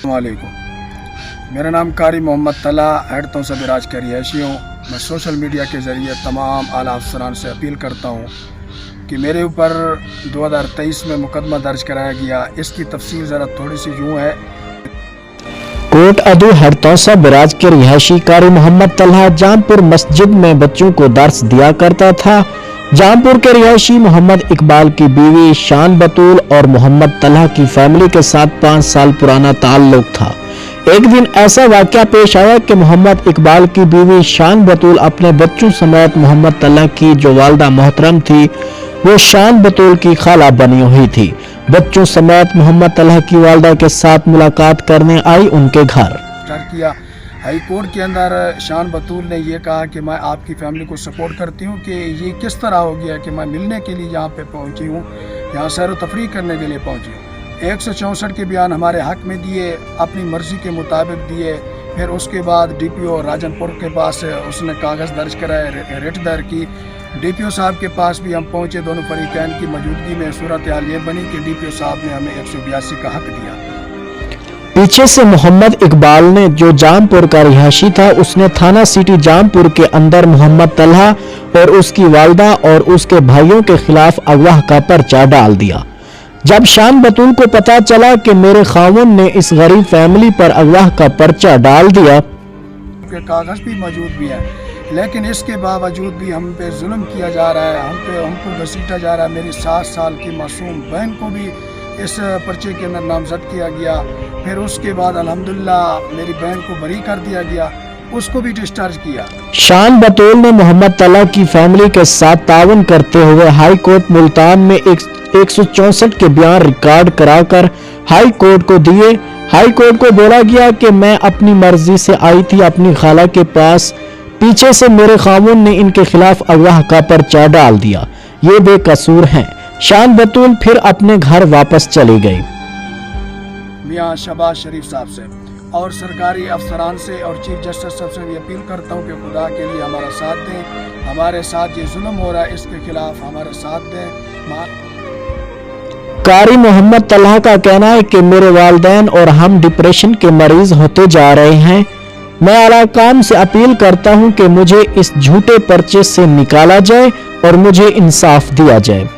अस्सलामुअलैकुम। मेरा नाम कारी मोहम्मद तला हेड तौसा बिराज का रिहायशी हूँ। मैं सोशल मीडिया के ज़रिए तमाम आला अफसरान से अपील करता हूँ कि मेरे ऊपर 2023 में मुकदमा दर्ज कराया गया। इसकी तफसील ज़रा थोड़ी सी यूँ है। कोट अदू हेड तौसा बिराज के रिहायशी कारी मोहम्मद तलहा जामपुर मस्जिद में बच्चों को दर्स दिया करता था। जामपुर के रिहायशी मोहम्मद इकबाल की बीवी शान बतूल और मोहम्मद तलहा की फैमिली के साथ 5 साल पुराना ताल्लुक था। एक दिन ऐसा वाकया पेश आया कि मोहम्मद इकबाल की बीवी शान बतूल अपने बच्चों समेत मोहम्मद तलहा की जो वालदा मोहतरम थी वो शान बतूल की खाला बनी हुई थी। बच्चों समेत मोहम्मद तलहा की वालदा के साथ मुलाकात करने आई उनके घर। किया हाई कोर्ट के अंदर शान बतूल ने ये कहा कि मैं आपकी फैमिली को सपोर्ट करती हूँ कि ये किस तरह हो गया कि मैं मिलने के लिए यहाँ पे पहुँची हूँ, यहाँ सैर व तफरीह करने के लिए पहुँची हूँ। 164 के बयान हमारे हक में दिए, अपनी मर्ज़ी के मुताबिक दिए। फिर उसके बाद DPO राजनपुर के पास उसने कागज़ दर्ज कराए, रिट दर्ज की। DPO साहब के पास भी हम पहुँचे। दोनों फरीकैन की मौजूदगी में सूरत हाल ये बनी कि DPO साहब ने हमें 182 का हक दिया। पीछे से मोहम्मद इकबाल ने, जो जामपुर का रिहायशी था, उसने थाना सिटी जामपुर के अंदर मोहम्मद तलहा और उसकी वालदा और उसके भाइयों के खिलाफ अगवा का पर्चा डाल दिया। जब शान बतूल को पता चला कि मेरे खावुन ने इस गरीब फैमिली पर अगवा का पर्चा डाल दिया, कागज भी मौजूद भी है, लेकिन इसके बावजूद भी हम पे जुल्म किया जा रहा है, हमको घसीटा जा रहा है। मेरी 7 साल की मासूम बहन को भी इस पर्चे के अंदर नामजद किया गया। फिर उसके बाद अल्हम्दुलिल्लाह मेरी बहन को बरी कर दिया गया, उसको भी डिस्चार्ज किया। शान बतूल ने मोहम्मद तलहा की फैमिली के साथ तावन करते हुए हाई कोर्ट मुल्तान में 164 के बयान रिकॉर्ड कराकर हाई कोर्ट को दिए। हाई कोर्ट को बोला गया कि मैं अपनी मर्जी से आई थी अपनी खाला के पास, पीछे से मेरे खावुन ने इनके खिलाफ अगवा का पर्चा डाल दिया, ये बेकसूर हैं। शान बतूल फिर अपने घर वापस चली गई। मियां शहबाज शरीफ साहब से और सरकारी अफसरान से और चीफ जस्टिस साहब से भी अपील करता हूं कि खुदा के लिए हमारा साथ दें। हमारे साथ ये जुल्म हो रहा है, इसके खिलाफ हमारा साथ दें। कारी मोहम्मद तलहा का कहना है कि मेरे वालिदैन और हम डिप्रेशन के मरीज होते जा रहे हैं। मैं आला काम से अपील करता हूं कि मुझे इस झूठे पर्चे से निकाला जाए और मुझे इंसाफ दिया जाए।